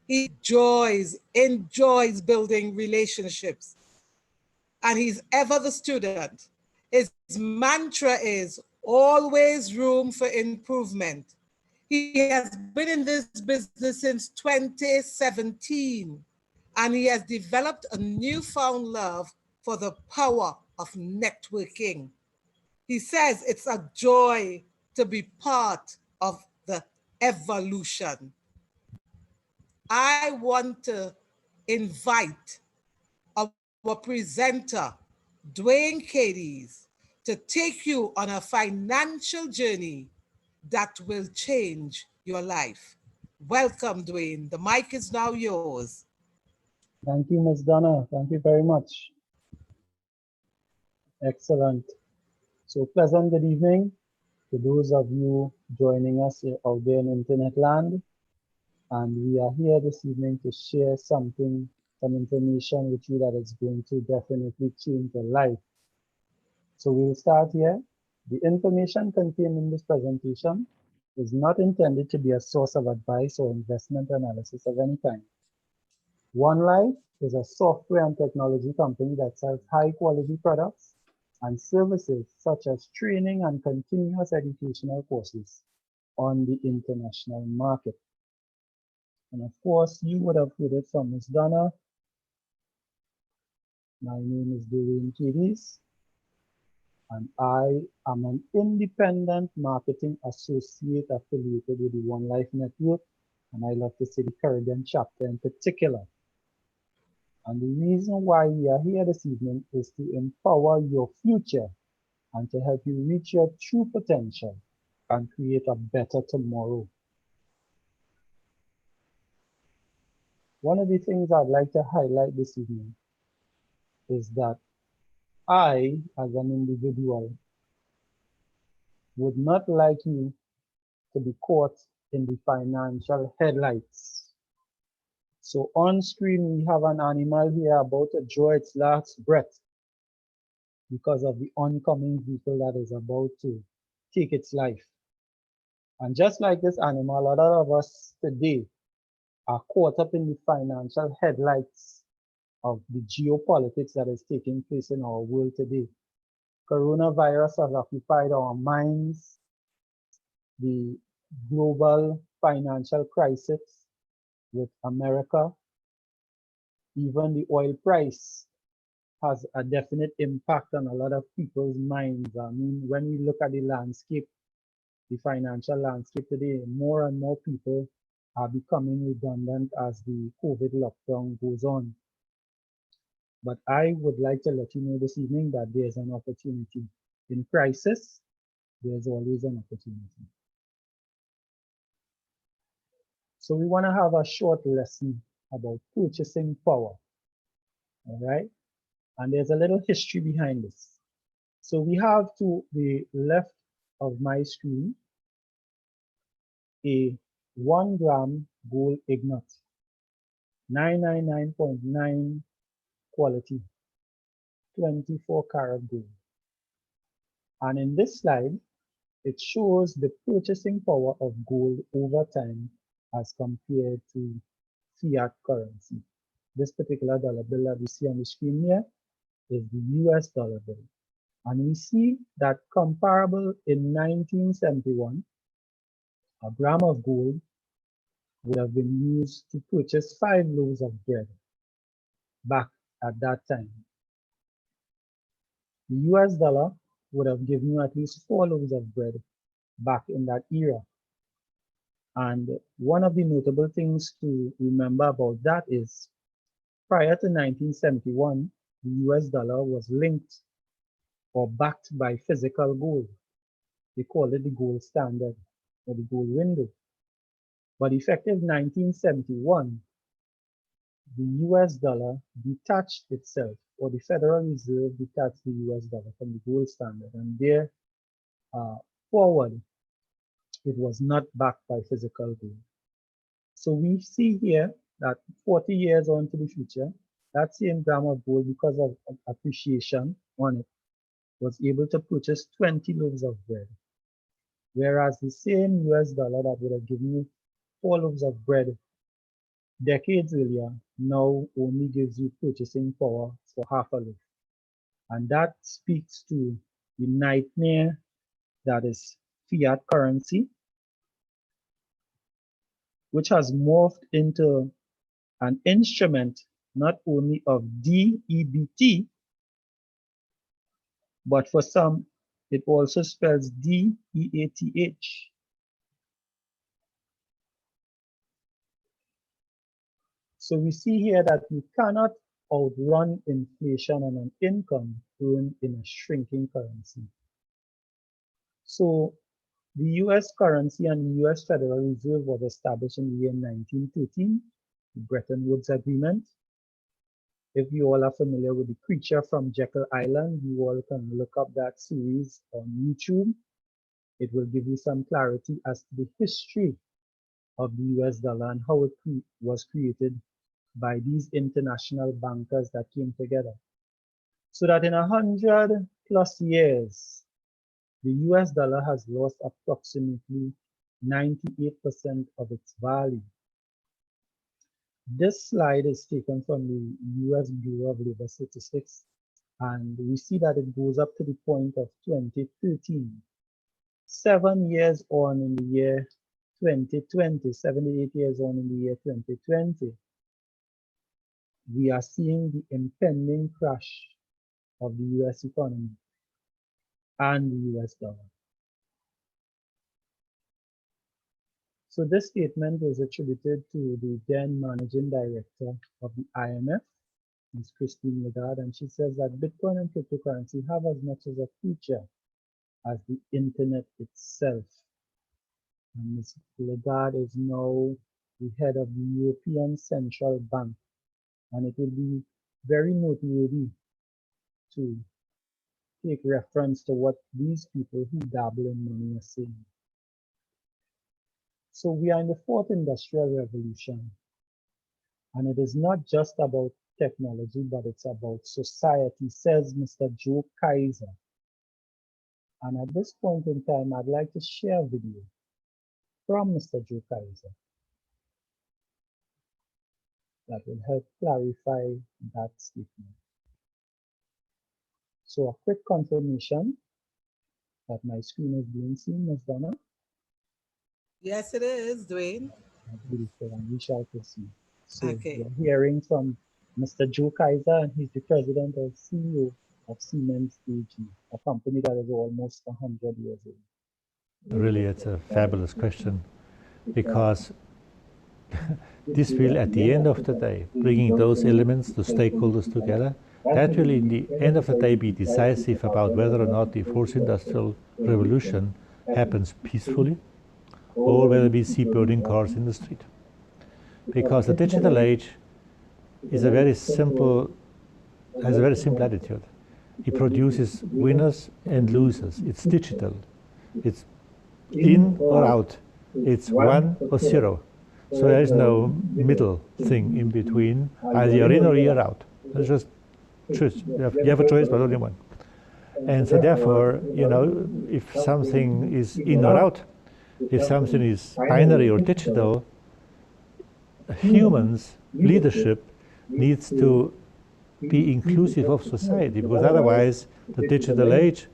He enjoys building relationships, and he's ever the student. His mantra is always room for improvement. He has been in this business since 2017, and he has developed a newfound love for the power of networking. He says it's a joy to be part of the evolution. I want to invite our presenter, Dwayne Cadies, to take you on a financial journey that will change your life. Welcome, Dwayne. The mic is now yours. Thank you, Ms. Donna. Thank you very much. Excellent. So pleasant good evening to those of you joining us out there in internet land. And we are here this evening to share some information with you that is going to definitely change your life. So we'll start here. The information contained in this presentation is not intended to be a source of advice or investment analysis of any kind. OneLife is a software and technology company that sells high quality products and services such as training and continuous educational courses on the international market. And of course, you would have heard it from Ms. Donna. My name is Dwayne Cadies, and I am an independent marketing associate affiliated with the OneLife Network, and I love to say the Caribbean chapter in particular. And the reason why we are here this evening is to empower your future and to help you reach your true potential and create a better tomorrow. One of the things I'd like to highlight this evening is that I, as an individual, would not like you to be caught in the financial headlights. So on screen, we have an animal here about to draw its last breath because of the oncoming vehicle that is about to take its life. And just like this animal, a lot of us today are caught up in the financial headlights of the geopolitics that is taking place in our world today. Coronavirus has occupied our minds. The global financial crisis with America, even the oil price has a definite impact on a lot of people's minds. I mean, when we look at the landscape, the financial landscape today, more and more people are becoming redundant as the COVID lockdown goes on. But I would like to let you know this evening that there's an opportunity. In crisis, there's always an opportunity. So we want to have a short lesson about purchasing power, all right? And there's a little history behind this. So we have to the left of my screen a 1 gram gold ingot, 999.9 quality, 24 karat gold. And in this slide, it shows the purchasing power of gold over time as compared to fiat currency. This particular dollar bill that we see on the screen here is the US dollar bill. And we see that comparable in 1971, a gram of gold would have been used to purchase 5 loaves of bread back at that time. The US dollar would have given you at least 4 loaves of bread back in that era. And one of the notable things to remember about that is prior to 1971, the US dollar was linked or backed by physical gold. They call it the gold standard or the gold window. But effective 1971, the US dollar detached itself, or the Federal Reserve detached the US dollar from the gold standard, and there forward, it was not backed by physical gold. So we see here that 40 years on to the future, that same gram of gold, because of appreciation on it, was able to purchase 20 loaves of bread. Whereas the same US dollar that would have given you 4 loaves of bread decades earlier now only gives you purchasing power for half a loaf. And that speaks to the nightmare that is fiat currency, which has morphed into an instrument not only of DEBT, but for some, it also spells DEATH. So we see here that you cannot outrun inflation on an income earned in a shrinking currency. So the US currency and the US Federal Reserve was established in the year 1913, the Bretton Woods Agreement. If you all are familiar with the Creature from Jekyll Island, you all can look up that series on YouTube. It will give you some clarity as to the history of the US dollar and how it was created by these international bankers that came together. So that in 100+ years, the US dollar has lost approximately 98% of its value. This slide is taken from the US Bureau of Labor Statistics, and we see that it goes up to the point of 2013. 7 years on in the year 2020, 78 years on in the year 2020, we are seeing the impending crash of the US economy and the US dollar. So this statement is attributed to the then managing director of the IMF, Ms. Christine Lagarde, and she says that Bitcoin and cryptocurrency have as much as a future as the internet itself. And Ms. Lagarde is now the head of the European Central Bank, and it will be very noteworthy to take reference to what these people who dabble in money are saying. So we are in the fourth industrial revolution, and it is not just about technology, but it's about society, says Mr. Joe Kaiser. And at this point in time, I'd like to share a video from Mr. Joe Kaiser that will help clarify that statement. So a quick confirmation that my screen is being seen, Ms. Donna. Yes, it is, Dwayne. Beautiful, and we shall proceed. So Okay. we're hearing from Mr. Joe Kaiser, and he's the president and CEO of Siemens AG, a company that is almost 100 years old. Really, it's a fabulous question, because this will, at the end of the day, bringing those elements, the stakeholders together, that will, in the end of the day, be decisive about whether or not the fourth industrial revolution happens peacefully, or whether we see burning cars in the street. Because the digital age is a very simple, has a very simple attitude. It produces winners and losers. It's digital. It's in or out. It's 1 or 0. So there is no middle thing in between. Either you're in or you're out. It's just choose. You have a choice, but only one. And so therefore, you know, if something is in or out, if something is binary or digital, humans, leadership, needs to be inclusive of society, because otherwise the digital age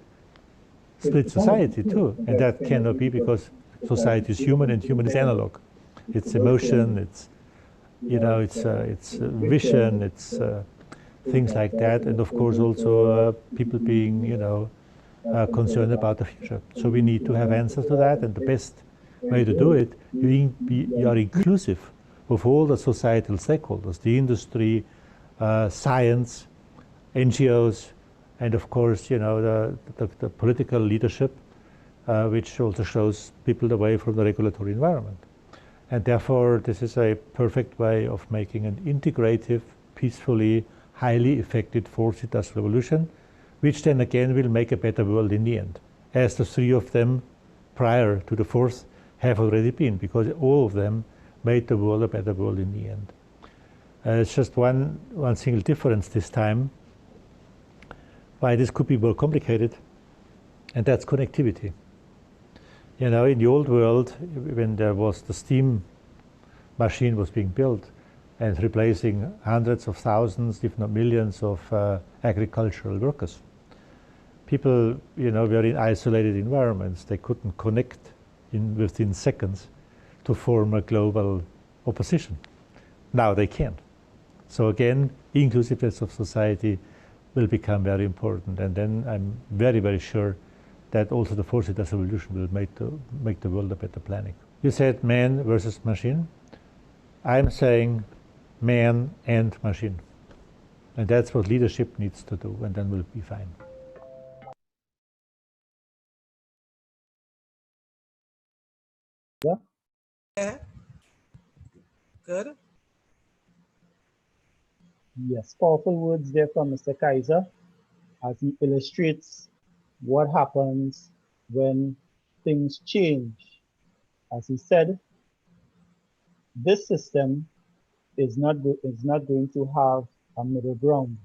splits society too, and that cannot be, because society is human and human is analog. It's emotion, it's, you know, it's vision, it's things like that, and of course also people being, you know, concerned about the future. So we need to have answers to that, and the best way to do it, you are inclusive of all the societal stakeholders, the industry, science, NGOs, and of course, you know, the political leadership, which also shows people the way from the regulatory environment. And therefore, this is a perfect way of making an integrative, peacefully, highly effective fourth industrial revolution, which then again will make a better world in the end, as the three of them prior to the fourth have already been, because all of them made the world a better world in the end. It's just one single difference this time, why this could be more complicated, and that's connectivity. You know, in the old world, when there was the steam machine was being built, and replacing hundreds of thousands, if not millions, of agricultural workers. People, were in isolated environments. They couldn't connect within seconds to form a global opposition. Now they can. So again, inclusiveness of society will become very important. And then I'm very, very sure that also the fourth industrial revolution will make the world a better planet. You said man versus machine. I'm saying man and machine. And that's what leadership needs to do, and then we'll be fine. Yeah. Good. Yes, powerful words there from Mr. Kaiser as he illustrates what happens when things change. As he said, this system is not going to have a middle ground.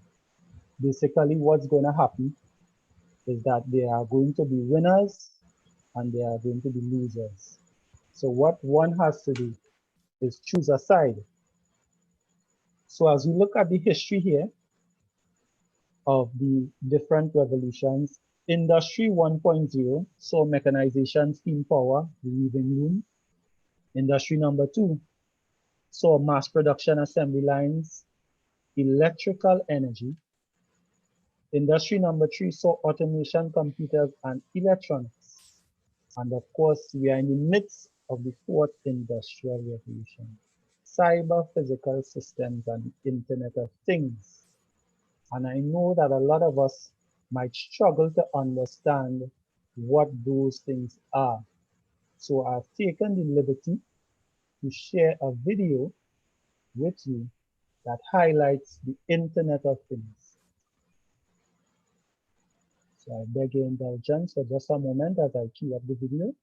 Basically, what's going to happen is that there are going to be winners and there are going to be losers. So what one has to do is choose a side. So as we look at the history here of the different revolutions, Industry 1.0 saw mechanization, steam power, the weaving loom. Industry number 2 saw mass production assembly lines, electrical energy. Industry number 3 saw automation, computers, and electronics. And of course, we are in the midst of the fourth industrial revolution, cyber physical systems and the Internet of Things. And I know that a lot of us might struggle to understand what those things are. So I've taken the liberty to share a video with you that highlights the Internet of Things. So I beg your indulgence for just a moment as I cue up the video.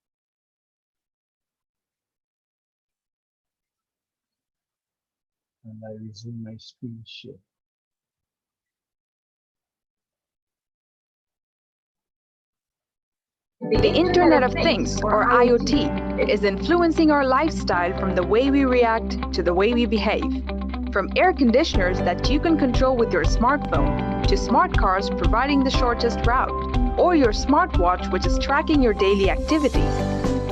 And I resume my screen share. The Internet of Things, or IoT, is influencing our lifestyle from the way we react to the way we behave. From air conditioners that you can control with your smartphone, to smart cars providing the shortest route, or your smartwatch which is tracking your daily activities.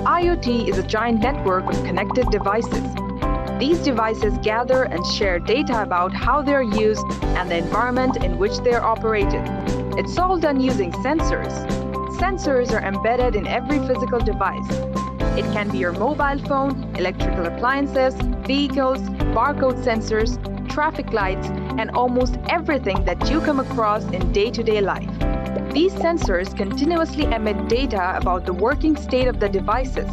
IoT is a giant network of connected devices. These devices gather and share data about how they're used and the environment in which they're operated. It's all done using sensors. Sensors are embedded in every physical device. It can be your mobile phone, electrical appliances, vehicles, barcode sensors, traffic lights, and almost everything that you come across in day-to-day life. These sensors continuously emit data about the working state of the devices.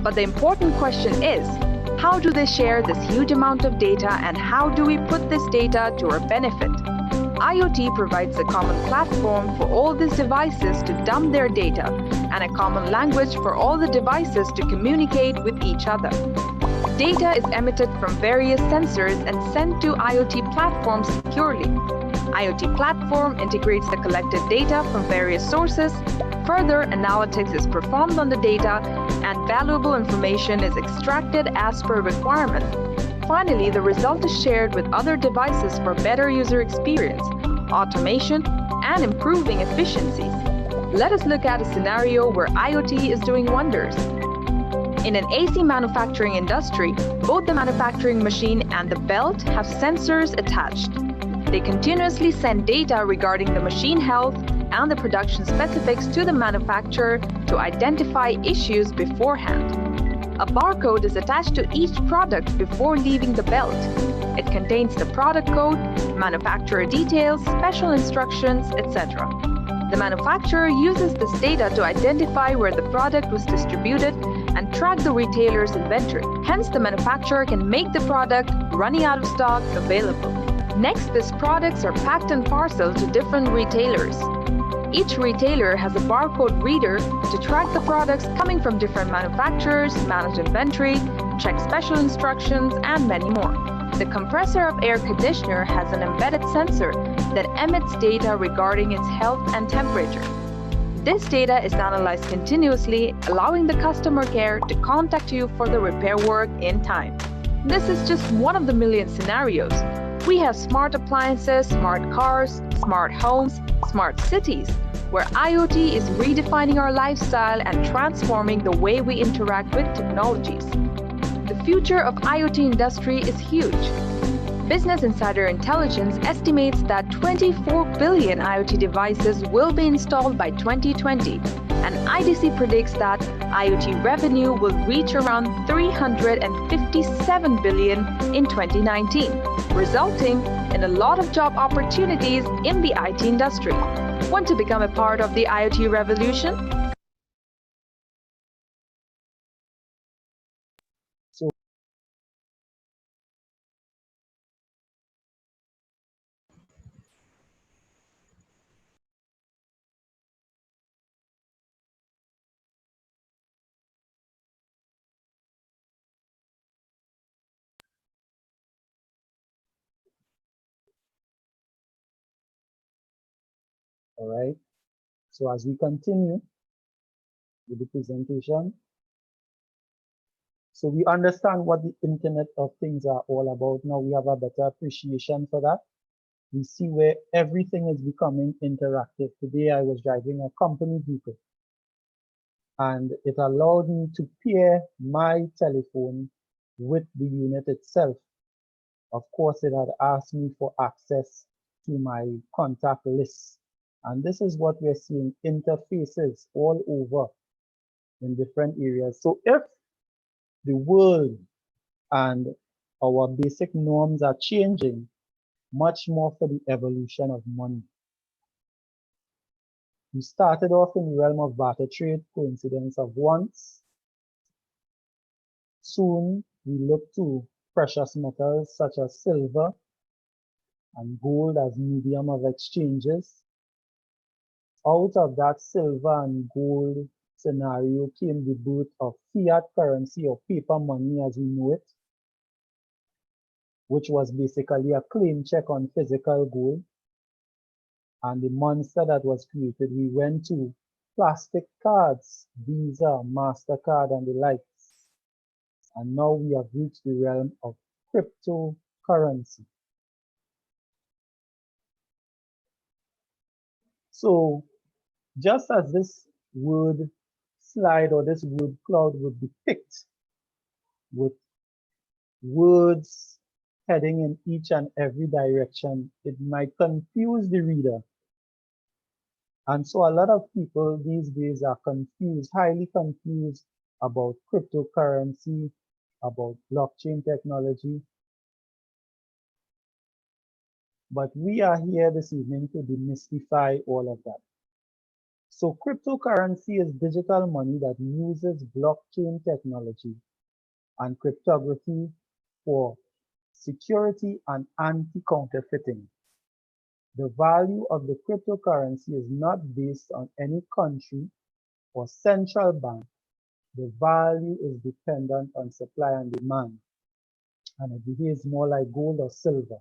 But the important question is, how do they share this huge amount of data, and how do we put this data to our benefit? IoT provides a common platform for all these devices to dump their data, and a common language for all the devices to communicate with each other. Data is emitted from various sensors and sent to IoT platforms securely. IoT platform integrates the collected data from various sources. Further analytics is performed on the data, and valuable information is extracted as per requirement. Finally, the result is shared with other devices for better user experience, automation, and improving efficiencies. Let us look at a scenario where IoT is doing wonders. In an AC manufacturing industry, both the manufacturing machine and the belt have sensors attached. They continuously send data regarding the machine health and the production specifics to the manufacturer to identify issues beforehand. A barcode is attached to each product before leaving the belt. It contains the product code, manufacturer details, special instructions, etc. The manufacturer uses this data to identify where the product was distributed and track the retailer's inventory. Hence, the manufacturer can make the product running out of stock available. Next, these products are packed and parceled to different retailers. Each retailer has a barcode reader to track the products coming from different manufacturers, manage inventory, check special instructions, and many more. The compressor of air conditioner has an embedded sensor that emits data regarding its health and temperature. This data is analyzed continuously, allowing the customer care to contact you for the repair work in time. This is just one of the million scenarios. We have smart appliances, smart cars, smart homes, smart cities, where IoT is redefining our lifestyle and transforming the way we interact with technologies. The future of IoT industry is huge. Business Insider Intelligence estimates that 24 billion IoT devices will be installed by 2020, and IDC predicts that IoT revenue will reach around 357 billion in 2019, resulting in a lot of job opportunities in the IT industry. Want to become a part of the IoT revolution? All right. So as we continue with the presentation, so we understand what the Internet of Things are all about. Now we have a better appreciation for that. We see where everything is becoming interactive. Today I was driving a company vehicle and it allowed me to pair my telephone with the unit itself. Of course, it had asked me for access to my contact list. And this is what we're seeing, interfaces all over in different areas. So if the world and our basic norms are changing, much more for the evolution of money. We started off in the realm of barter trade, coincidence of once. Soon we look to precious metals such as silver and gold as medium of exchanges. Out of that silver and gold scenario came the birth of fiat currency or paper money as we know it, which was basically a claim check on physical gold. And the monster that was created, we went to plastic cards, Visa, MasterCard, and the likes. And now we have reached the realm of cryptocurrency. So just as this word slide or this word cloud would depict with words heading in each and every direction, it might confuse the reader. And so a lot of people these days are confused, highly confused about cryptocurrency, about blockchain technology. But we are here this evening to demystify all of that. So cryptocurrency is digital money that uses blockchain technology and cryptography for security and anti-counterfeiting. The value of the cryptocurrency is not based on any country or central bank. The value is dependent on supply and demand, and it behaves more like gold or silver.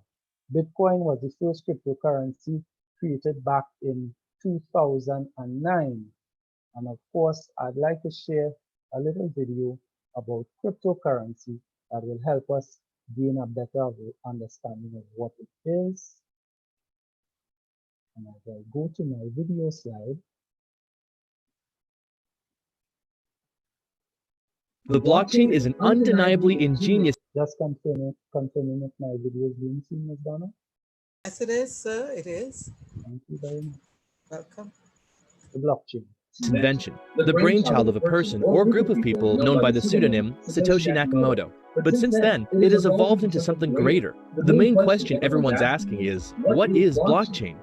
Bitcoin was the first cryptocurrency created back in 2009. And of course, I'd like to share a little video about cryptocurrency that will help us gain a better understanding of what it is. And I will go to my video slide. The blockchain is an undeniably ingenious. Just confirming if my video is being seen, Ms. Donna. Yes, it is, sir. It is. Thank you very much. Welcome. The blockchain. Invention, the brainchild of a person or group of people known by the pseudonym Satoshi Nakamoto. But since then, it has evolved into something greater. The main question everyone's asking is, what is blockchain?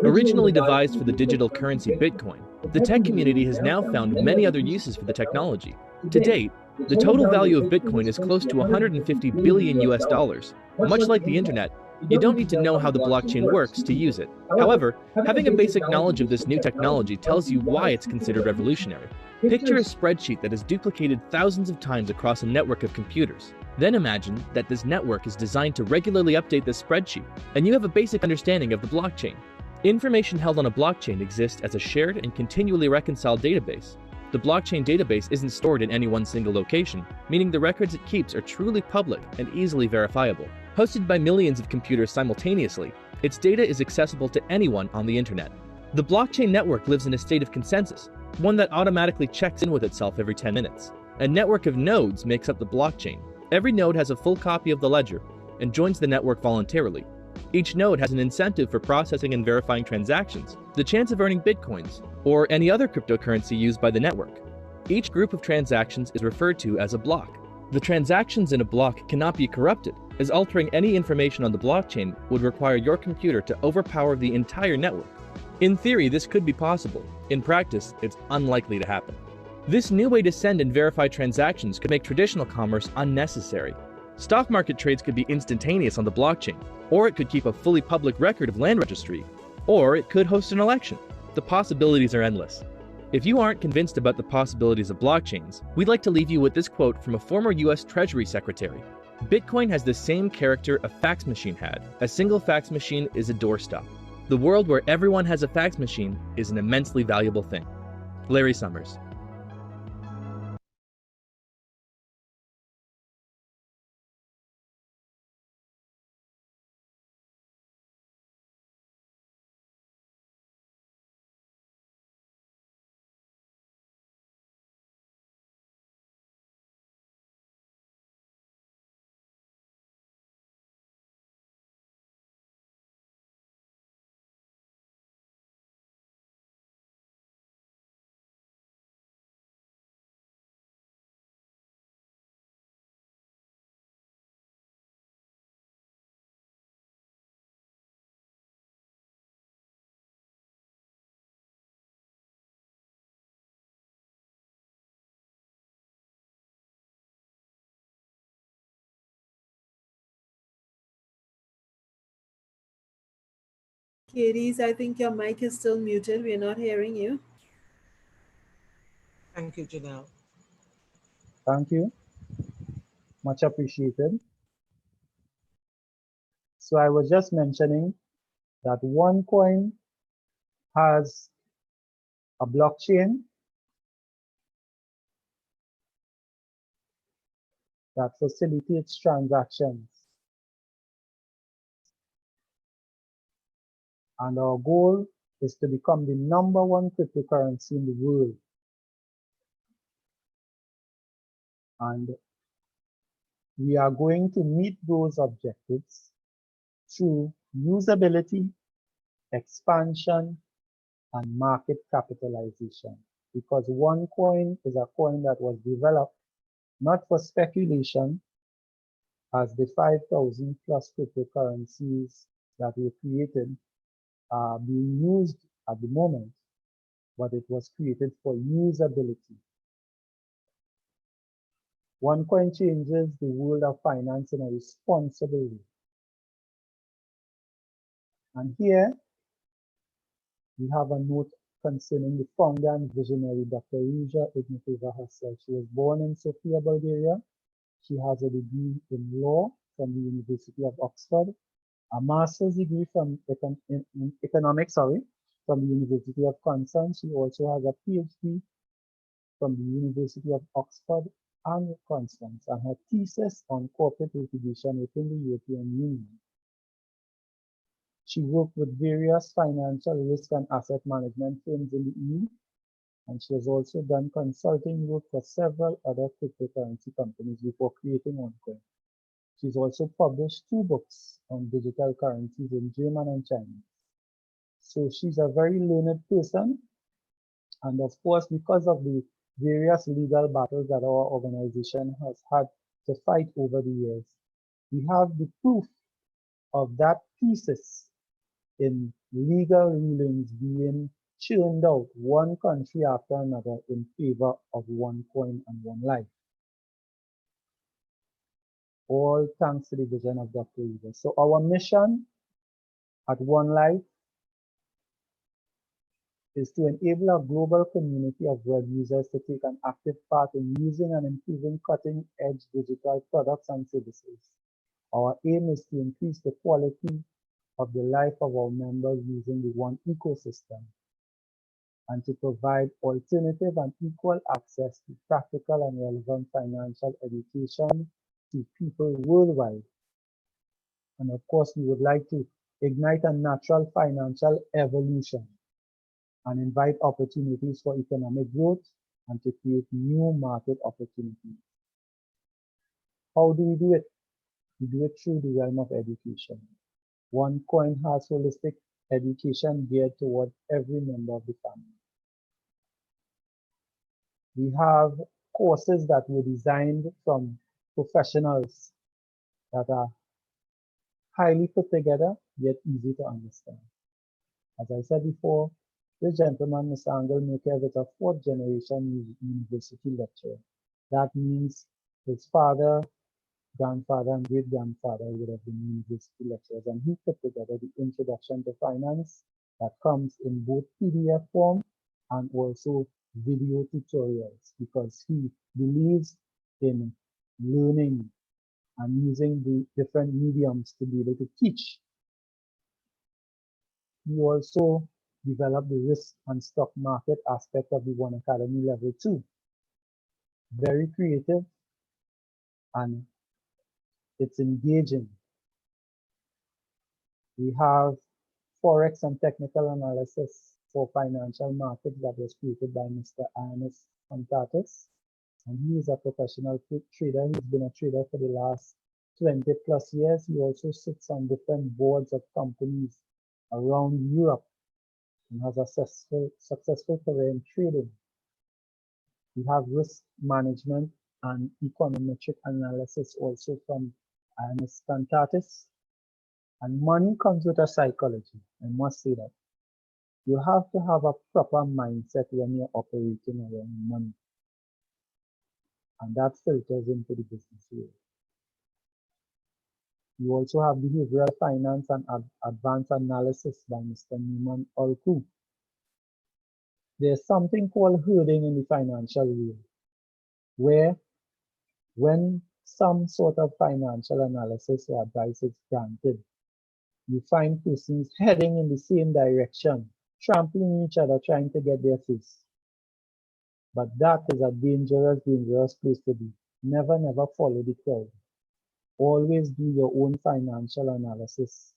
Originally devised for the digital currency Bitcoin, the tech community has now found many other uses for the technology. To date, the total value of Bitcoin is close to 150 billion US dollars. Much like the internet, you don't need to know how the blockchain works to use it. However, having a basic knowledge of this new technology tells you why it's considered revolutionary. Picture a spreadsheet that is duplicated thousands of times across a network of computers. Then imagine that this network is designed to regularly update this spreadsheet, and you have a basic understanding of the blockchain. Information held on a blockchain exists as a shared and continually reconciled database. The blockchain database isn't stored in any one single location, meaning the records it keeps are truly public and easily verifiable. Hosted by millions of computers simultaneously, its data is accessible to anyone on the internet. The blockchain network lives in a state of consensus, one that automatically checks in with itself every 10 minutes. A network of nodes makes up the blockchain. Every node has a full copy of the ledger and joins the network voluntarily. Each node has an incentive for processing and verifying transactions, the chance of earning bitcoins, or any other cryptocurrency used by the network. Each group of transactions is referred to as a block. The transactions in a block cannot be corrupted, as altering any information on the blockchain would require your computer to overpower the entire network. In theory, this could be possible. In practice, it's unlikely to happen. This new way to send and verify transactions could make traditional commerce unnecessary. Stock market trades could be instantaneous on the blockchain, or it could keep a fully public record of land registry, or it could host an election. The possibilities are endless. If you aren't convinced about the possibilities of blockchains, we'd like to leave you with this quote from a former US Treasury Secretary. Bitcoin has the same character a fax machine had. A single fax machine is a doorstop. The world where everyone has a fax machine is an immensely valuable thing. Larry Summers. Katie's, I think your mic is still muted. We're not hearing you. Thank you, Janelle. Thank you. Much appreciated. So I was just mentioning that OneCoin has a blockchain that facilitates transactions. And our goal is to become the #1 cryptocurrency in the world. And we are going to meet those objectives through usability, expansion, and market capitalization. Because OneCoin is a coin that was developed not for speculation, as the 5,000 plus cryptocurrencies that were created are being used at the moment, but it was created for usability. OneCoin changes the world of finance in a responsible way. And here we have a note concerning the founder and visionary, Dr. Ruja Ignatova herself. She was born in Sofia, Bulgaria. She has a degree in law from the University of Oxford, a master's degree from in economics, from the University of Constance. She also has a PhD from the University of Oxford and Constance, and her thesis on corporate litigation within the European Union. She worked with various financial risk and asset management firms in the EU, and she has also done consulting work for several other cryptocurrency companies before creating OneCoin. She's also published 2 books on digital currencies in German and Chinese. So she's a very learned person. And of course, because of the various legal battles that our organization has had to fight over the years, we have the proof of that thesis in legal rulings being churned out one country after another in favor of OneCoin and OneLife. All thanks to the vision of Dr. Eva. So our mission at OneLife is to enable a global community of web users to take an active part in using and improving cutting-edge digital products and services. Our aim is to increase the quality of the life of our members using the One ecosystem. and to provide alternative and equal access to practical and relevant financial education to people worldwide. And of course, we would like to ignite a natural financial evolution and invite opportunities for economic growth and to create new market opportunities. How do we do it? We do it through the realm of education. OneCoin has holistic education geared toward every member of the family. We have courses that were designed from professionals that are highly put together, yet easy to understand. As I said before, this gentleman, Mr. Angel Maker, is a fourth generation university lecturer. That means his father, grandfather, and great grandfather would have been university lecturers, and he put together the Introduction to Finance that comes in both PDF form and also video tutorials, because he believes in learning and using the different mediums to be able to teach. He also developed the risk and stock market aspect of the One Academy Level 2. Very creative, and it's engaging. We have Forex and technical analysis for financial markets that was created by Mr. Ernest Santatis. And he is a professional trader. He's been a trader for the last 20 plus years. He also sits on different boards of companies around Europe and has a successful career in trading. We have risk management and econometric analysis also from Ernest Santatis. And money comes with a psychology. I must say that. You have to have a proper mindset when you're operating around money. And that filters into the business world. You also have behavioral finance and advanced analysis by Mr. Newman Olku. There's something called herding in the financial world, where when some sort of financial analysis or advice is granted, you find persons heading in the same direction, trampling each other, trying to get their face. But that is a dangerous, dangerous place to be. Never, never follow the crowd. Always do your own financial analysis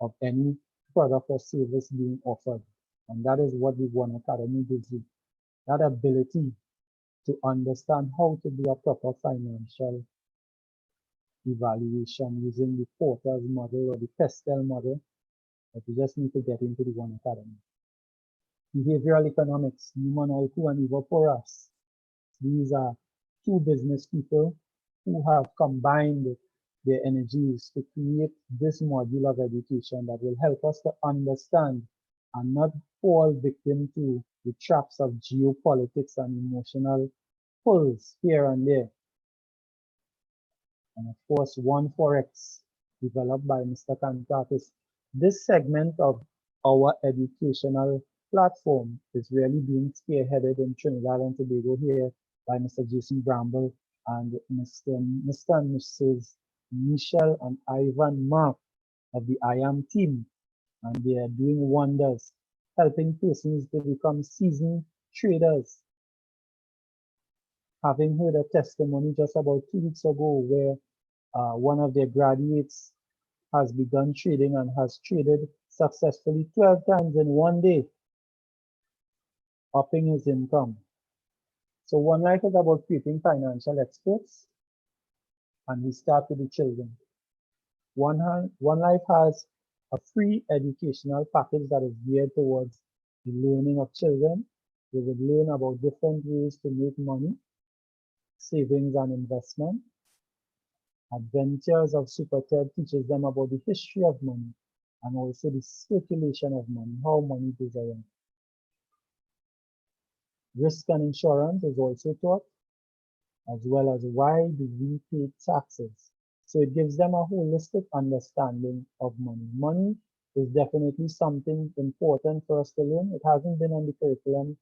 of any product or service being offered. And that is what the One Academy gives you. That ability to understand how to do a proper financial evaluation using the Porter's model or the Pestel model, but you just need to get into the One Academy. Behavioral economics, Newman Olku and Eva Porras. These are two business people who have combined their energies to create this module of education that will help us to understand and not fall victim to the traps of geopolitics and emotional pulls here and there. And of course, oneforex, developed by Mr. Cantatis. This segment of our educational platform is really being spearheaded in Trinidad and Tobago here by Mr. Jason Bramble and Mr. and Mrs. Michelle and Ivan Mark of the I Am team. And they are doing wonders, helping persons to become seasoned traders. Having heard a testimony just about 2 weeks ago where one of their graduates has begun trading and has traded successfully 12 times in one day, upping his income. So OneLife is about creating financial experts, and we start with the children. OneLife has a free educational package that is geared towards the learning of children. They would learn about different ways to make money, savings and investment. Adventures of Super Ted teaches them about the history of money and also the circulation of money, how money goes around. Risk and insurance is also taught, as well as why do we pay taxes. So it gives them a holistic understanding of money. Money is definitely something important for us to learn. It hasn't been on the curriculum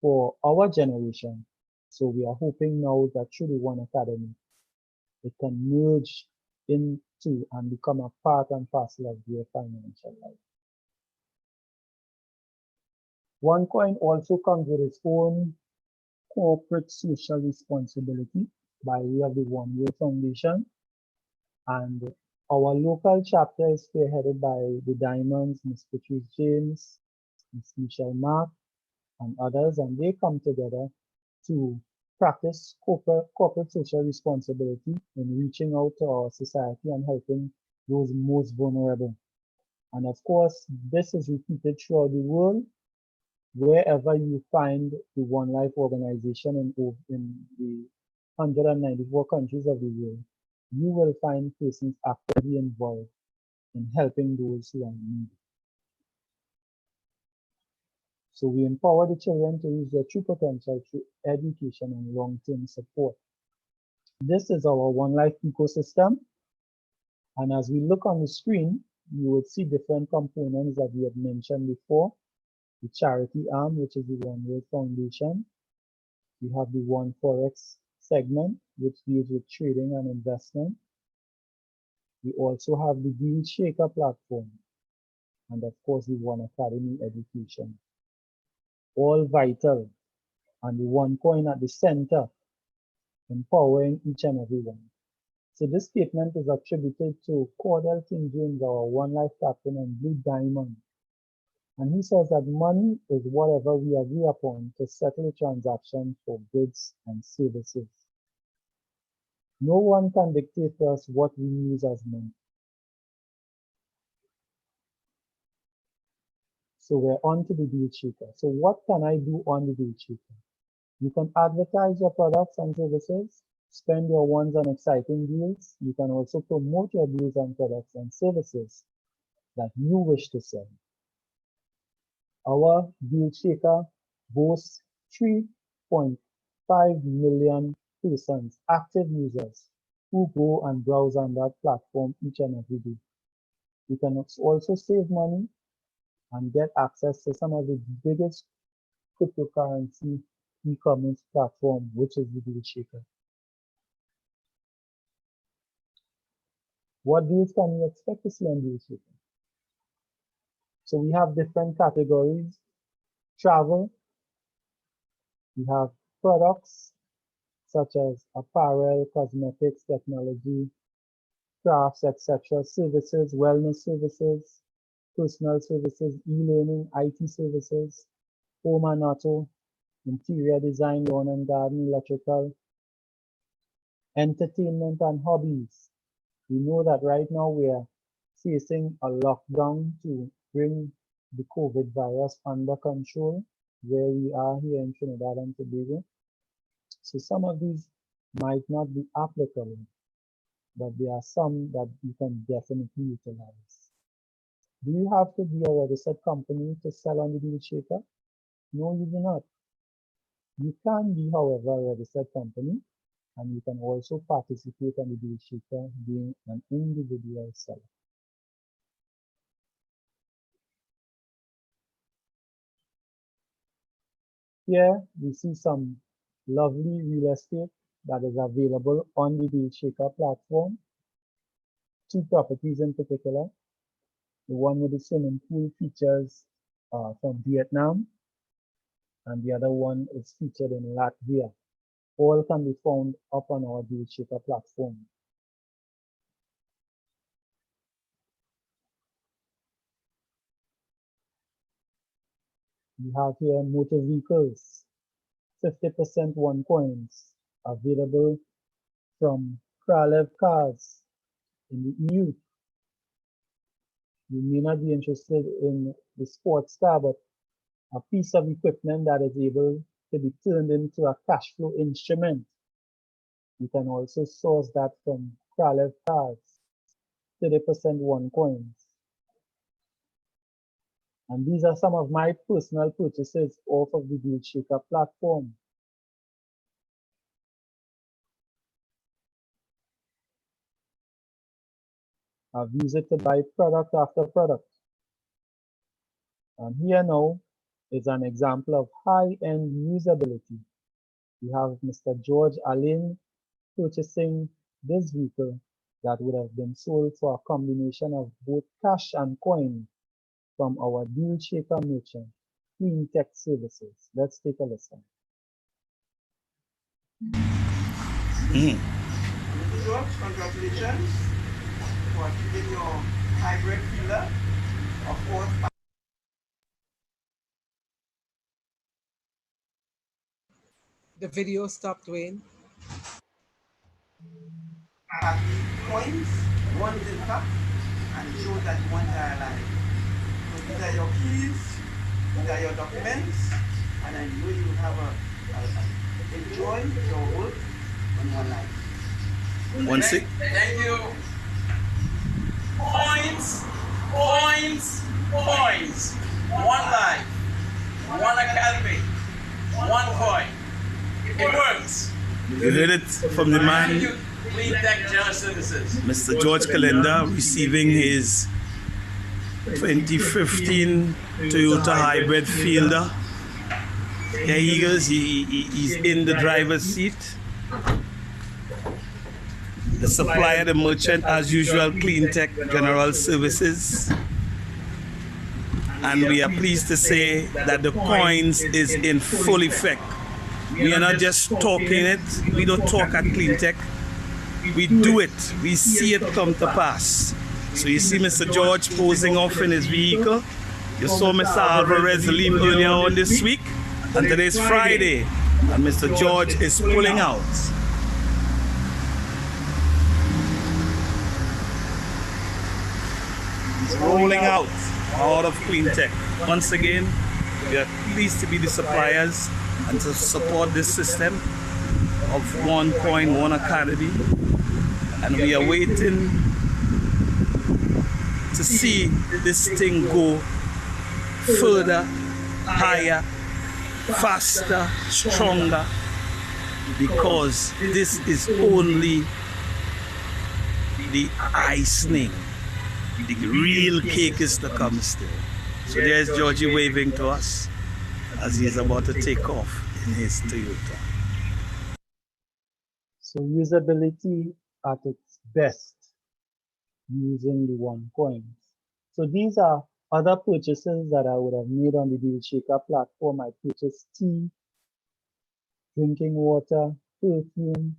for our generation. So we are hoping now that through the One Academy, it can merge into and become a part and parcel of their financial life. OneCoin also comes with its own corporate social responsibility by way of the One World Foundation. And our local chapter is spearheaded by the Diamonds, Ms. Patrice James, Ms. Michelle Mark, and others, and they come together to practice corporate social responsibility in reaching out to our society and helping those most vulnerable. And of course, this is repeated throughout the world. Wherever you find the One Life organization in the 194 countries of the world, you will find persons actively involved in helping those who are in need. So we empower the children to reach their true potential through education and long-term support. This is our One Life ecosystem. And as we look on the screen, you would see different components that we had mentioned before. The charity arm, which is the One World Foundation. We have the oneforex segment, which deals with trading and investment. We also have the dealshaker platform, and of course the One Academy education. All vital, and the OneCoin at the center, empowering each and every one. So this statement is attributed to Cordell King James, our One Life captain and Blue Diamond. And he says that money is whatever we agree upon to settle a transaction for goods and services. No one can dictate to us what we use as money. So we're on to the dealshaker. So what can I do on the dealshaker? You can advertise your products and services, spend your ones on exciting deals. You can also promote your deals and products and services that you wish to sell. Our dealshaker boasts 3.5 million persons, active users, who go and browse on that platform each and every day. You can also save money and get access to some of the biggest cryptocurrency e-commerce platform, which is the dealshaker. What deals can you expect to see on dealshaker? So we have different categories. Travel. We have products such as apparel, cosmetics, technology, crafts, etc. Services, wellness services, personal services, e-learning, IT services, home and auto, interior design, lawn and garden, electrical, entertainment and hobbies. We know that right now we are facing a lockdown to bring the COVID virus under control where we are here in Trinidad and Tobago. So some of these might not be applicable, but there are some that you can definitely utilize. Do you have to be a registered company to sell on the dealshaker? No, you do not. You can be, however, a registered company, and you can also participate on the dealshaker being an individual seller. Here we see some lovely real estate that is available on the dealshaker platform. Two properties in particular. The one with the swimming pool features from Vietnam, and the other one is featured in Latvia. All can be found up on our dealshaker platform. We have here motor vehicles, 50% OneCoins available from Kralev Cars in the EU. You may not be interested in the sports car, but a piece of equipment that is able to be turned into a cash flow instrument. You can also source that from Kralev Cars, 30% OneCoins. And these are some of my personal purchases off of the dealshaker platform. I've used it to buy product after product. And here now is an example of high-end usability. We have Mr. George Allen purchasing this vehicle that would have been sold for a combination of both cash and coin from our dealshaker merchant. clean tech services. Let's take a listen. George, congratulations for achieving your hybrid fielder. Of course, The video stopped, Wayne. coins, one is in fact, and it shows that you want to alive. So these are your keys, these are your documents, and I know you have enjoy your work on one life. One sec. Thank you. Points, points, points. One life, one academy, one coin. It works. You heard it from the Thank you, man, Clean Tech General Services. Mr. George Calenda, receiving his 2015 Toyota Hybrid Fielder. Here he goes, he's in the driver's seat. The supplier, the merchant, as usual, Clean Tech General Services. And we are pleased to say that the coins is in full effect. We are not just talking it, we don't talk at Clean Tech. We do it, we see it come to pass. So you see Mr. George posing off in his vehicle. You saw Mr. Alvarez leave earlier on this week, and today's Friday, and Mr. George is pulling out. He's rolling out of Clean Tech. Once again, we are pleased to be the suppliers and to support this system of OneCoin, One Academy. And we are waiting to see this thing go further, higher, faster, stronger, because this is only the icing. The real cake is to come still. So there's Georgie waving to us as he's about to take off in his Toyota. So usability at its best using the OneCoins. So these are other purchases that I would have made on the DealShaker platform. I purchased tea, drinking water, perfume.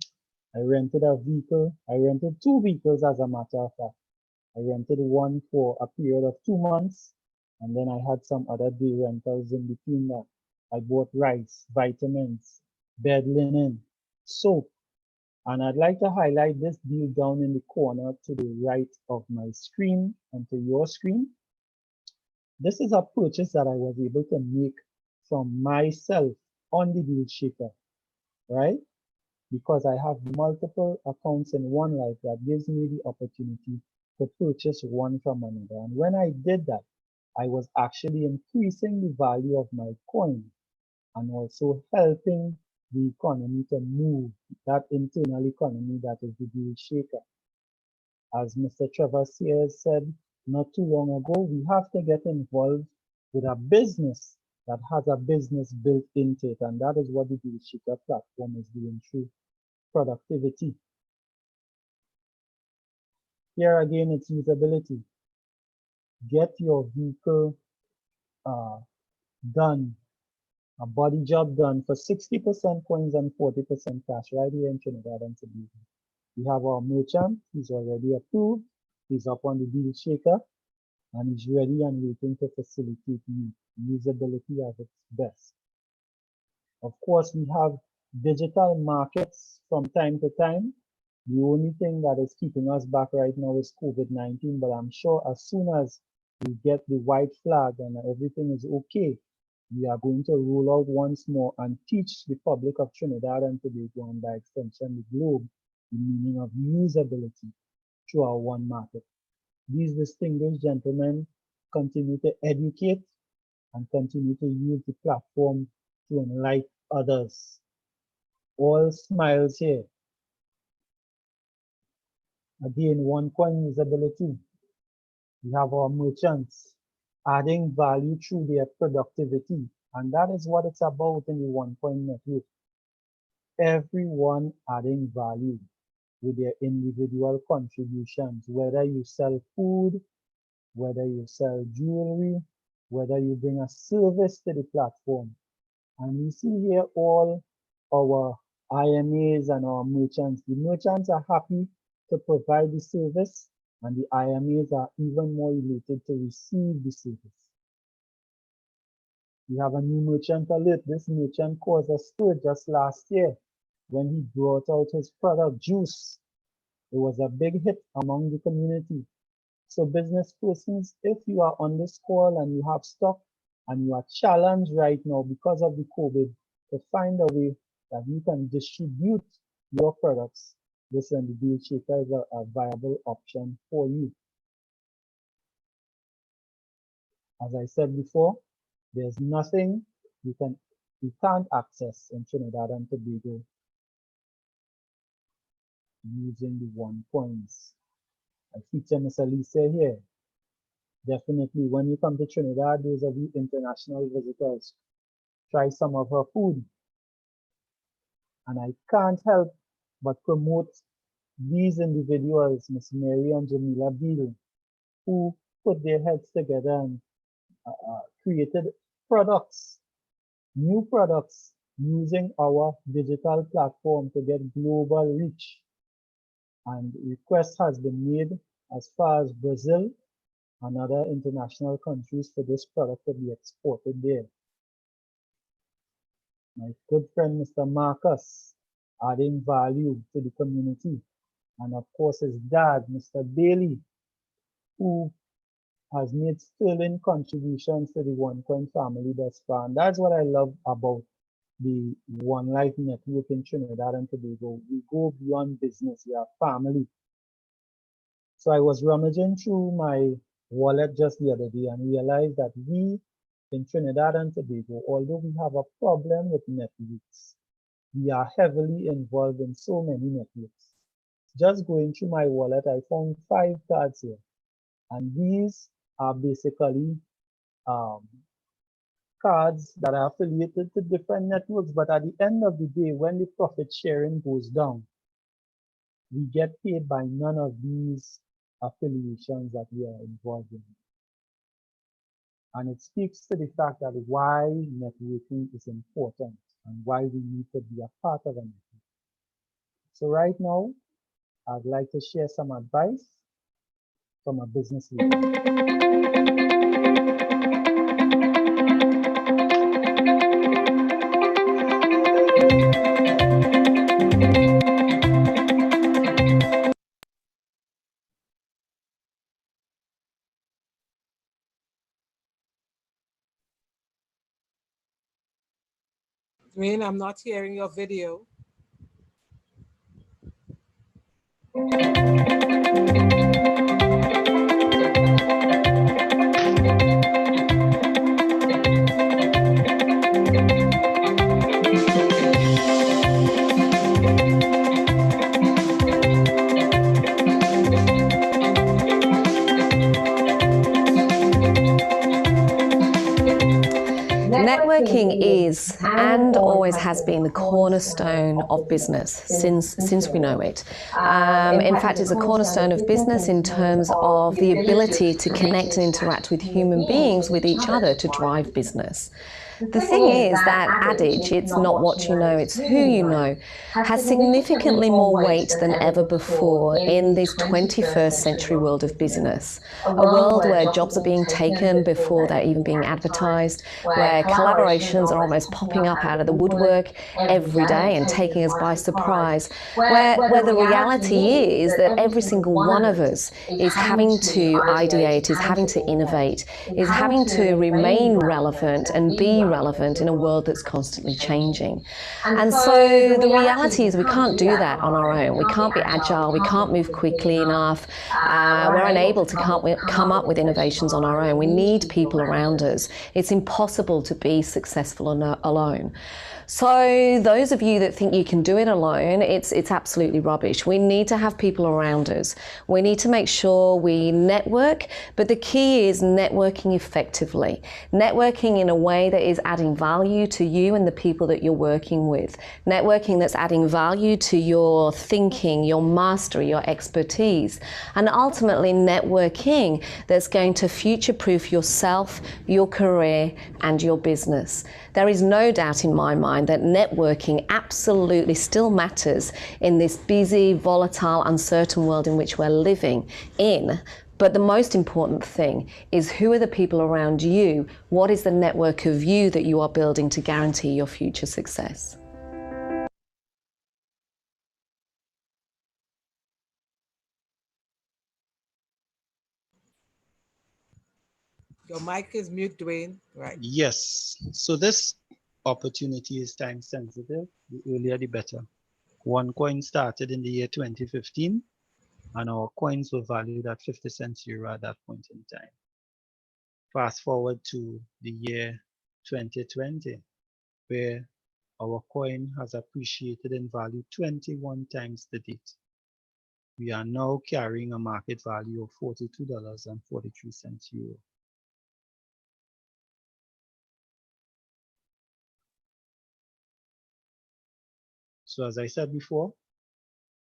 I rented a vehicle. I rented 2 vehicles as a matter of fact. I rented one for a period of 2 months, and then I had some other day rentals in between that. I bought rice, vitamins, bed linen, soap, and I'd like to highlight this deal down in the corner to the right of my screen and to your screen. This is a purchase that I was able to make from myself on the DealShaker, right? Because I have multiple accounts in OneLife that gives me the opportunity to purchase one from another. And when I did that, I was actually increasing the value of my coin and also helping the economy to move, that internal economy that is the DealShaker. As Mr. Trevor Sears said not too long ago, we have to get involved with a business that has a business built into it, and that is what the DealShaker platform is doing through productivity. Here again, it's usability. Get your vehicle done, a body job done for 60% coins and 40% cash right here in Trinidad and Tobago. We have our merchant, he's already approved, he's up on the DealShaker, and he's ready and waiting to facilitate you. Usability at its best. Of course, we have digital markets from time to time. The only thing that is keeping us back right now is COVID-19, but I'm sure as soon as we get the white flag and everything is okay, we are going to roll out once more and teach the public of Trinidad and Tobago, and by extension the globe, the meaning of usability through our one market. These distinguished gentlemen continue to educate and continue to use the platform to enlighten others. All smiles here. Again, OneCoin usability. We have our merchants adding value through their productivity, and that is what it's about in the OneCoin network. Everyone adding value with their individual contributions, whether you sell food, whether you sell jewelry, whether you bring a service to the platform. And we see here all our IMAs and our merchants. The merchants are happy to provide the service, and the IMAs are even more elated to receive the service. We have a new merchant alert. This merchant caused a stir just last year when he brought out his product, juice. It was a big hit among the community. So business persons, if you are on this call and you have stock and you are challenged right now because of the COVID to find a way that you can distribute your products, listen, the dealshaker is a viable option for you. As I said before, there's nothing you can't access in Trinidad and Tobago using the onecoins. I feature Miss Alicia here. Definitely, when you come to Trinidad, those of you international visitors, try some of her food. And I can't help but promote these individuals, Miss Mary and Jamila Beal, who put their heads together and created products, new products, using our digital platform to get global reach. And request has been made as far as Brazil and other international countries for this product to be exported there. My good friend, Mr. Marcus, adding value to the community. And of course, his dad, Mr. Bailey, who has made sterling contributions to the OneCoin family thus far. And that's what I love about the One Life network in Trinidad and Tobago. We go beyond business, we are family. So I was rummaging through my wallet just the other day and realized that we in Trinidad and Tobago, although we have a problem with networks, we are heavily involved in so many networks. Just going through my wallet, I found 5 cards here. And these are basically cards that are affiliated to different networks, but at the end of the day, when the profit sharing goes down, we get paid by none of these affiliations that we are involved in. And it speaks to the fact that why networking is important and why we need to be a part of a network. So right now, I'd like to share some advice from a business leader. Dwayne, I'm not hearing your video. Networking is and always has been the cornerstone of business since we know it. In fact, it's a cornerstone of business in terms of the ability to connect and interact with human beings with each other to drive business. The thing is that adage, it's not what you know, it's who you know, has significantly more weight than ever before in this 21st century world of business. A world where jobs are being taken before they're even being advertised, where collaborations are almost popping up out of the woodwork every day and taking us by surprise, where the reality is that every single one of us is having to ideate, is having to innovate, is having to remain relevant and be relevant in a world that's constantly changing. And so the reality is we can't do that on our own. We can't be agile, we can't move quickly enough, we're unable to come up with innovations on our own. We need people around us. It's impossible to be successful alone. So those of you that think you can do it alone, it's absolutely rubbish. We need to have people around us. We need to make sure we network, but the key is networking effectively. Networking in a way that is adding value to you and the people that you're working with. Networking that's adding value to your thinking, your mastery, your expertise, and ultimately networking that's going to future-proof yourself, your career, and your business. There is no doubt in my mind that networking absolutely still matters in this busy, volatile, uncertain world in which we're living in. But the most important thing is, who are the people around you? What is the network of you that you are building to guarantee your future success? Your mic is mute, Dwayne. Right. Yes. So this opportunity is time sensitive. The earlier, the better. OneCoin started in the year 2015, and our coins were valued at 50 cents euro at that point in time. Fast forward to the year 2020, where our coin has appreciated in value 21 times to date. We are now carrying a market value of $42.43 euro. So as I said before,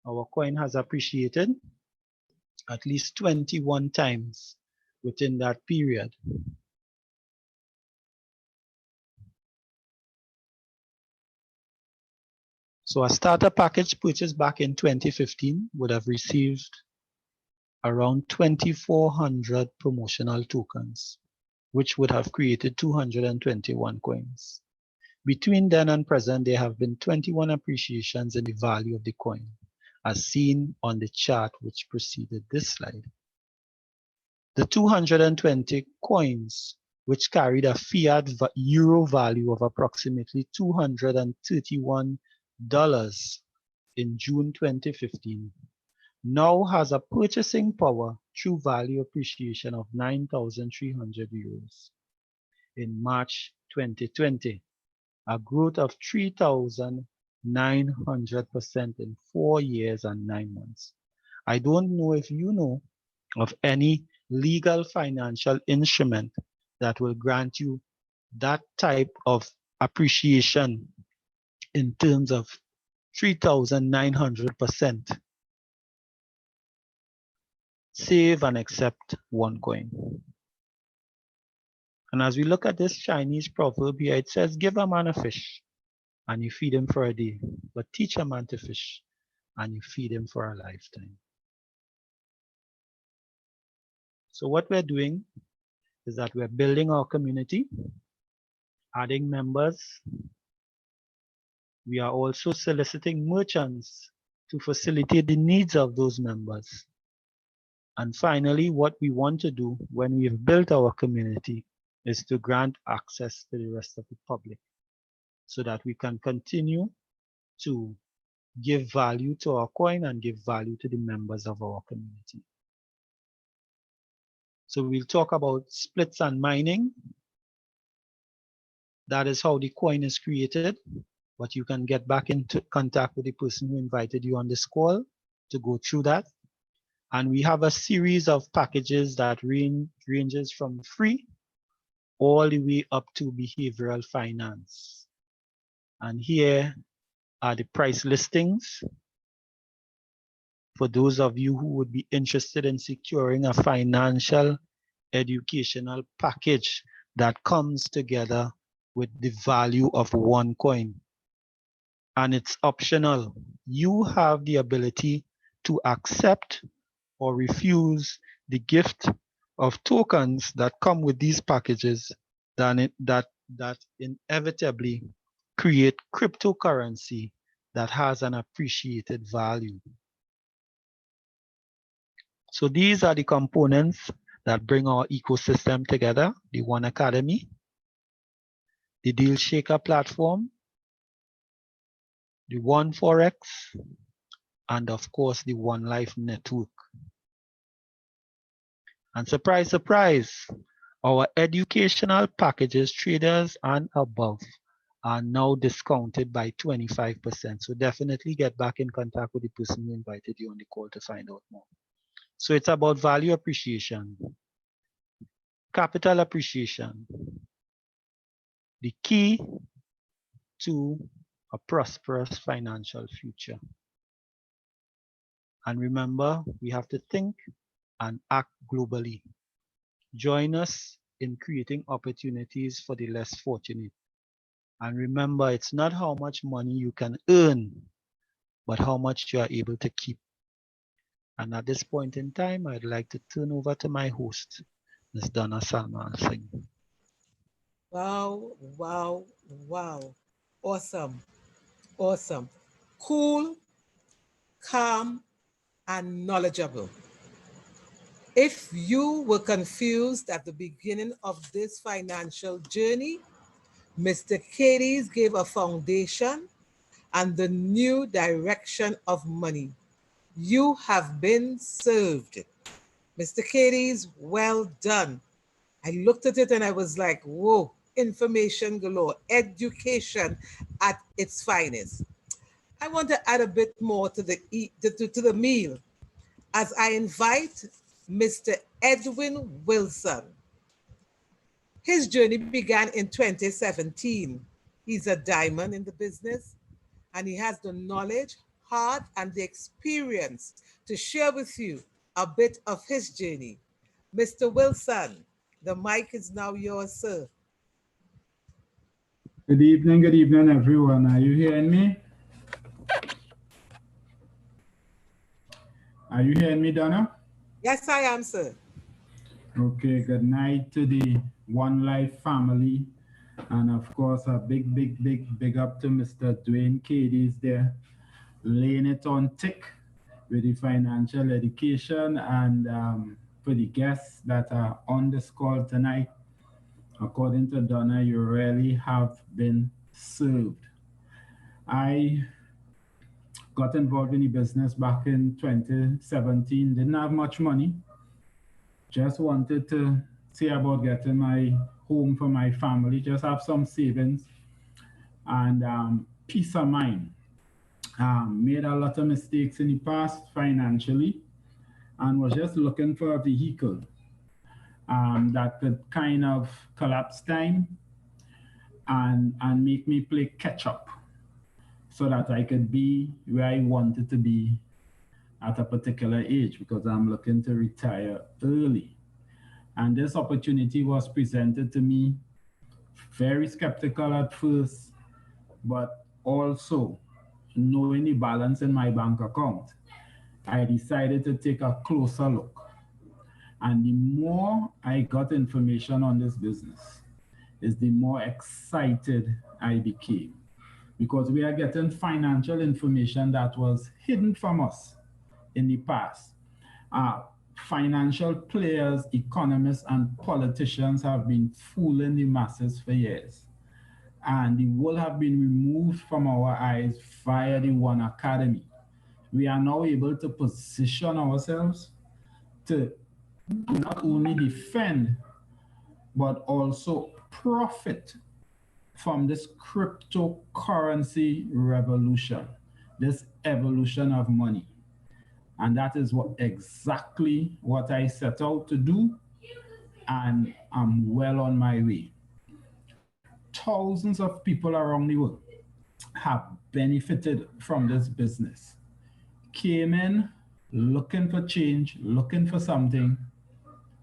our coin has appreciated at least 21 times within that period. So a starter package purchased back in 2015 would have received around 2,400 promotional tokens, which would have created 221 coins. Between then and present, there have been 21 appreciations in the value of the coin, as seen on the chart which preceded this slide. The 220 coins, which carried a fiat euro value of approximately $231 in June 2015, now has a purchasing power through value appreciation of 9,300 euros in March 2020, a growth of 3,900% in 4 years and 9 months. I don't know if you know of any legal financial instrument that will grant you that type of appreciation in terms of 3,900%. Save and accept OneCoin. And as we look at this Chinese proverb here, it says, give a man a fish and you feed him for a day, but teach a man to fish and you feed him for a lifetime. So what we're doing is that we're building our community, adding members. We are also soliciting merchants to facilitate the needs of those members. And finally, what we want to do when we've built our community is to grant access to the rest of the public so that we can continue to give value to our coin and give value to the members of our community. So we'll talk about splits and mining. That is how the coin is created, but you can get back into contact with the person who invited you on this call to go through that. And we have a series of packages that ranges from free all the way up to behavioral finance. And here are the price listings for those of you who would be interested in securing a financial educational package that comes together with the value of OneCoin. And it's optional. You have the ability to accept or refuse the gift of tokens that come with these packages that inevitably create cryptocurrency that has an appreciated value. So these are the components that bring our ecosystem together: the One Academy, the Dealshaker platform, the oneforex, and of course the onelife network. And surprise, surprise, our educational packages, traders and above, are now discounted by 25%. So definitely get back in contact with the person who invited you on the call to find out more. So it's about value appreciation, capital appreciation, the key to a prosperous financial future. And remember, we have to think and act globally. Join us in creating opportunities for the less fortunate. And remember, it's not how much money you can earn, but how much you are able to keep. And at this point in time, I'd like to turn over to my host, Ms. Donna Salman Singh. Wow, wow, wow. Awesome, awesome. Cool, calm, and knowledgeable. If you were confused at the beginning of this financial journey, Mr. Cadiz gave a foundation and the new direction of money. You have been served. Mr. Cadiz, well done. I looked at it and I was like, whoa, information galore, education at its finest. I want to add a bit more to the meal as I invite Mr. Edwin Wilson. His journey began in 2017. He's a diamond in the business and he has the knowledge, heart, and the experience to share with you a bit of his journey. Mr. Wilson, the mic is now yours, sir. Good evening, everyone. Are you hearing me? Are you hearing me, Donna? Yes, I am, sir. Okay, good night to the One Life family. And of course, a big up to Mr. Dwayne Cadiz there, laying it on thick with the financial education and for the guests that are on this call tonight. According to Donna, you really have been served. I got involved in the business back in 2017, didn't have much money. Just wanted to see about getting my home for my family, just have some savings and peace of mind. Made a lot of mistakes in the past financially and was just looking for a vehicle that could kind of collapse time and make me play catch up so that I could be where I wanted to be at a particular age because I'm looking to retire early. And this opportunity was presented to me, very skeptical at first, but also knowing the balance in my bank account, I decided to take a closer look. And the more I got information on this business, is the more excited I became. Because we are getting financial information that was hidden from us in the past. Financial players, economists, and politicians have been fooling the masses for years. And the world have been removed from our eyes via the One Academy. We are now able to position ourselves to not only defend, but also profit from this cryptocurrency revolution, this evolution of money. And that is exactly what I set out to do, and I'm well on my way. Thousands of people around the world have benefited from this business. Came in looking for change, looking for something,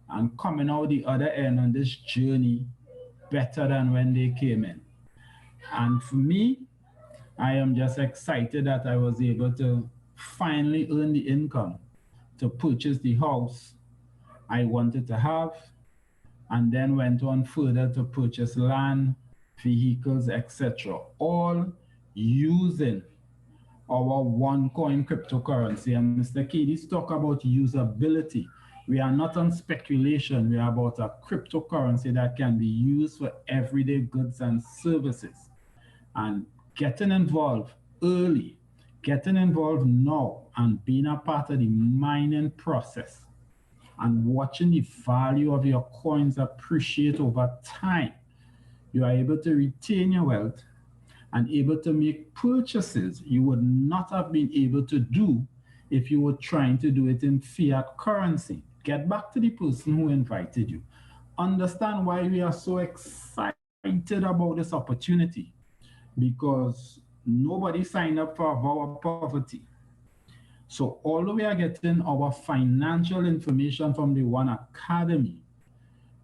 and coming out the other end on this journey better than when they came in. And for me, I am just excited that I was able to finally earn the income to purchase the house I wanted to have, and then went on further to purchase land, vehicles, etc., all using our OneCoin cryptocurrency. And Mr. Cadiz talk about usability. We are not on speculation. We are about a cryptocurrency that can be used for everyday goods and services. And getting involved early, getting involved now, and being a part of the mining process and watching the value of your coins appreciate over time, you are able to retain your wealth and able to make purchases you would not have been able to do if you were trying to do it in fiat currency. Get back to the person who invited you. Understand why we are so excited excited about this opportunity because nobody signed up for our poverty. So although we are getting our financial information from the One Academy,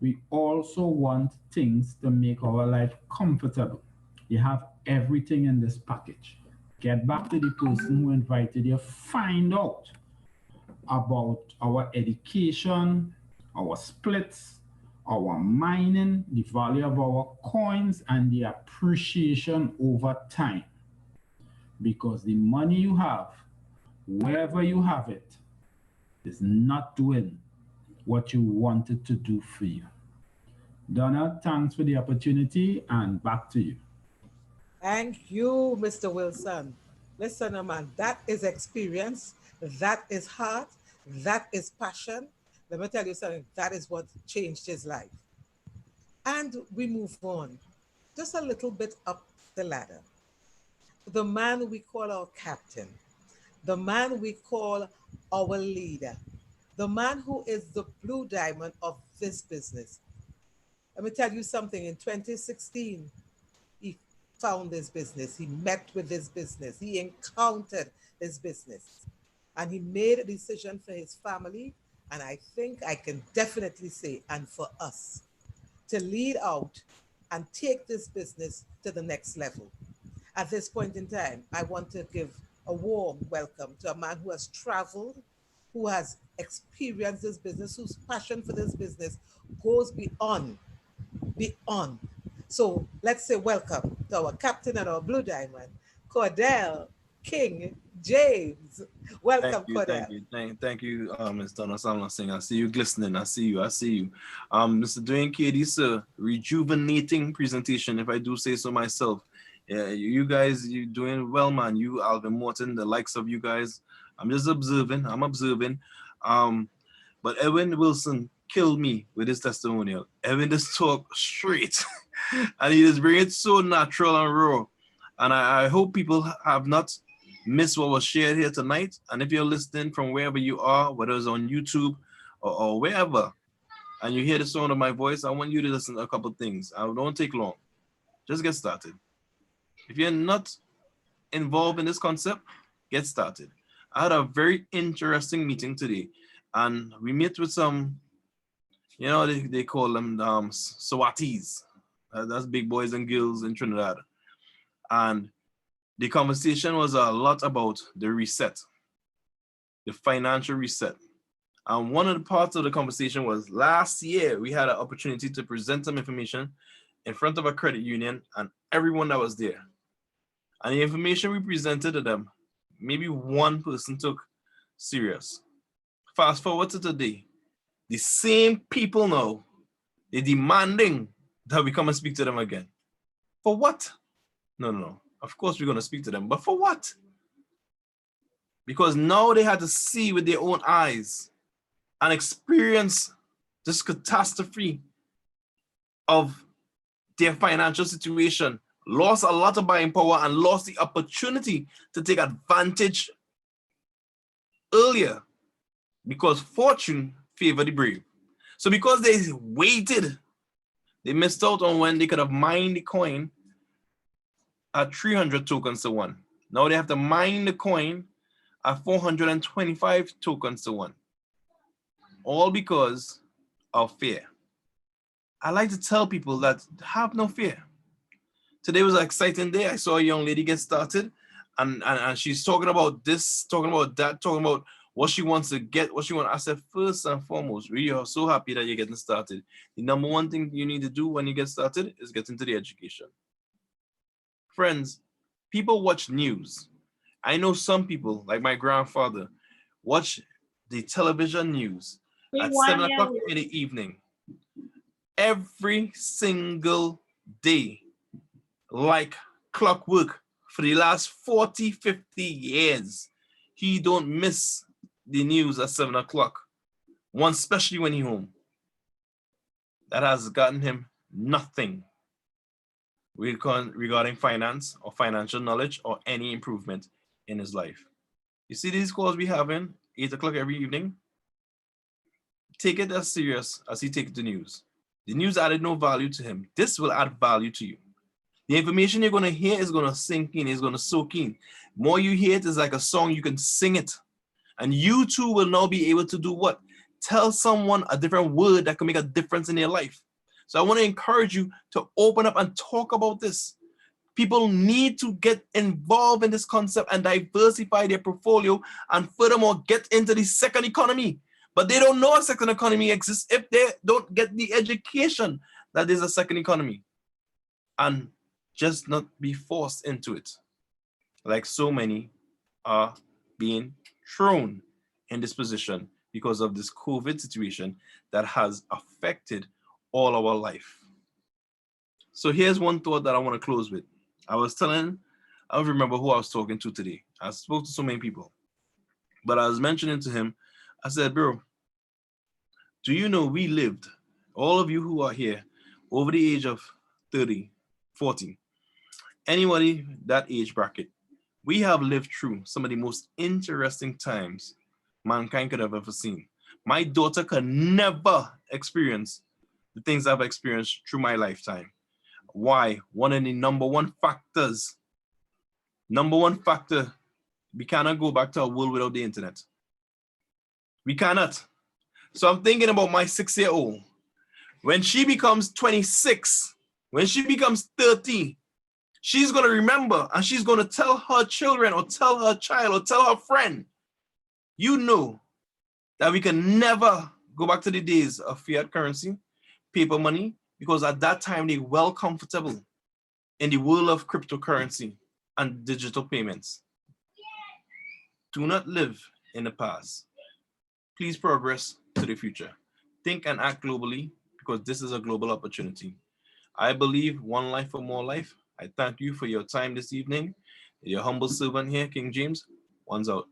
we also want things to make our life comfortable. You have everything in this package. Get back to the person who invited you, find out about our education, our splits, our mining, the value of our coins, and the appreciation over time. Because the money you have, wherever you have it, is not doing what you wanted to do for you. Donna, thanks for the opportunity, and back to you. Thank you, Mr. Wilson. Listen, man, that is experience, that is heart, that is passion. Let me tell you something, that is what changed his life. And we move on just a little bit up the ladder. The man we call our captain, the man we call our leader, the man who is the blue diamond of this business. Let me tell you something, in 2016, he found this business, he met with this business, he encountered this business, and he made a decision for his family. And I think I can definitely say, and for us, to lead out and take this business to the next level. At this point in time, I want to give a warm welcome to a man who has traveled, who has experienced this business, whose passion for this business goes beyond. So let's say welcome to our captain and our blue diamond, Cordell King James. Welcome, Cordell. Thank you, Ms. Donna Singh. I see you glistening. I see you. Mr. Dwayne Cady, sir, rejuvenating presentation, if I do say so myself. Yeah, you guys, you're doing well, man. You, Alvin Morton, the likes of you guys. I'm just observing. But Edwin Wilson killed me with his testimonial. Edwin just talk straight, and he just bring it so natural and raw. And I hope people have not missed what was shared here tonight. And if you're listening from wherever you are, whether it's on YouTube or wherever, and you hear the sound of my voice, I want you to listen to a couple things. I don't take long. Just get started. If you're not involved in this concept, get started. I had a very interesting meeting today, and we met with some, they call them Swatis. That's big boys and girls in Trinidad. And the conversation was a lot about the reset, the financial reset. And one of the parts of the conversation was last year, we had an opportunity to present some information in front of a credit union and everyone that was there. And the information we presented to them, maybe one person took serious. Fast forward to today, the same people now, they're demanding that we come and speak to them again. For what? No. Of course we're going to speak to them, but for what? Because now they had to see with their own eyes and experience this catastrophe of their financial situation, lost a lot of buying power and lost the opportunity to take advantage earlier because fortune favored the brave. So because they waited, they missed out on when they could have mined the coin at 300 tokens to 1. Now they have to mine the coin at 425 tokens to 1. All because of fear. I like to tell people that have no fear. Today was an exciting day. I saw a young lady get started and she's talking about this, talking about that, talking about what she wants to get, what she wants. I said, first and foremost, we are so happy that you're getting started. The number one thing you need to do when you get started is get into the education. Friends, people watch news. I know some people, like my grandfather, watch the television news at 7 o'clock in the evening. Every single day, like clockwork, for the last 40, 50 years, he don't miss the news at 7 o'clock, one especially when he's home. That has gotten him nothing regarding finance or financial knowledge or any improvement in his life. You see these calls we having 8 o'clock every evening? Take it as serious as he takes the news. The news added no value to him. This will add value to you. The information you're going to hear is going to sink in, it's going to soak in. More you hear it is like a song, you can sing it. And you too will now be able to do what? Tell someone a different word that can make a difference in their life. So I want to encourage you to open up and talk about this. People need to get involved in this concept and diversify their portfolio, and furthermore, get into the second economy. But they don't know a second economy exists if they don't get the education that there's a second economy, and just not be forced into it. Like so many are being thrown in this position because of this COVID situation that has affected all our life. So here's one thought that I want to close with. I don't remember who I was talking to today. I spoke to so many people, but I was mentioning to him, I said, bro, do you know we lived, all of you who are here, over the age of 30, 40, anybody that age bracket, we have lived through some of the most interesting times mankind could have ever seen. My daughter could never experience the things I've experienced through my lifetime. Why? One of the number one factor, we cannot go back to a world without the internet. We cannot. So I'm thinking about my 6-year-old. When she becomes 26, when she becomes 30, she's going to remember and she's going to tell her children or tell her child or tell her friend, you know that we can never go back to the days of fiat currency, paper money, because at that time they were well comfortable in the world of cryptocurrency and digital payments. Do not live in the past. Please progress to the future. Think and act globally, because this is a global opportunity. I believe one life for more life. I thank you for your time this evening. Your humble servant here, King James. One's out.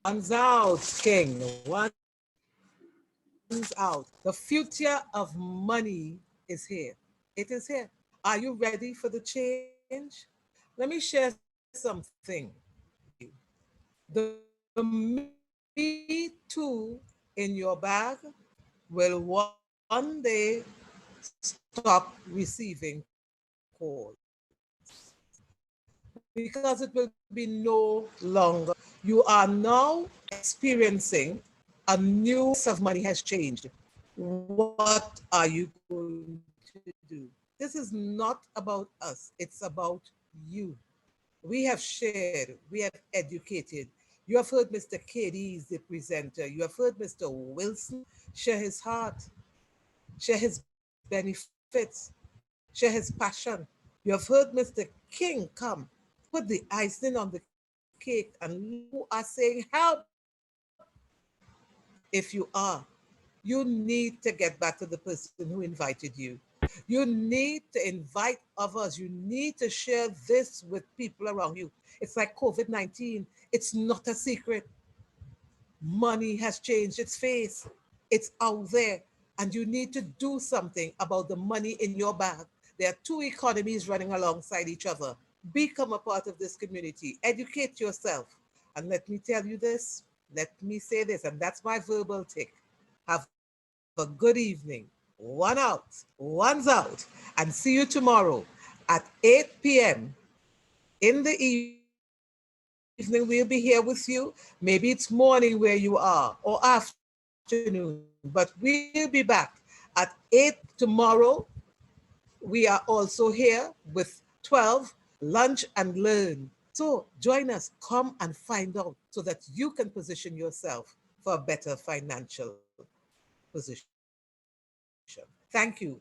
One's out, King. One's out. The future of money is here. It is here. Are you ready for the change? Let me share something. The Me Too in your bag will one day stop receiving calls, because it will be no longer. You are now experiencing a new set of money has changed. What are you going to do? This is not about us. It's about you. We have shared, we have educated. You have heard Mr. KD, the presenter. You have heard Mr. Wilson share his heart, share his benefits, share his passion. You have heard Mr. King come, put the icing on the cake, and you are saying, help. If you are, you need to get back to the person who invited you. You need to invite others. You need to share this with people around you. It's like COVID-19. It's not a secret. Money has changed its face. It's out there. And you need to do something about the money in your bag. There are two economies running alongside each other. Become a part of this community. Educate yourself. And let me tell you this. Let me say this. And that's my verbal tick. Have a good evening. One out, one's out. And see you tomorrow at 8 p.m. in the evening. We'll be here with you. Maybe it's morning where you are or afternoon, but we'll be back at 8 tomorrow. We are also here with 12, lunch and learn. So join us, come and find out so that you can position yourself for a better financial position. Thank you.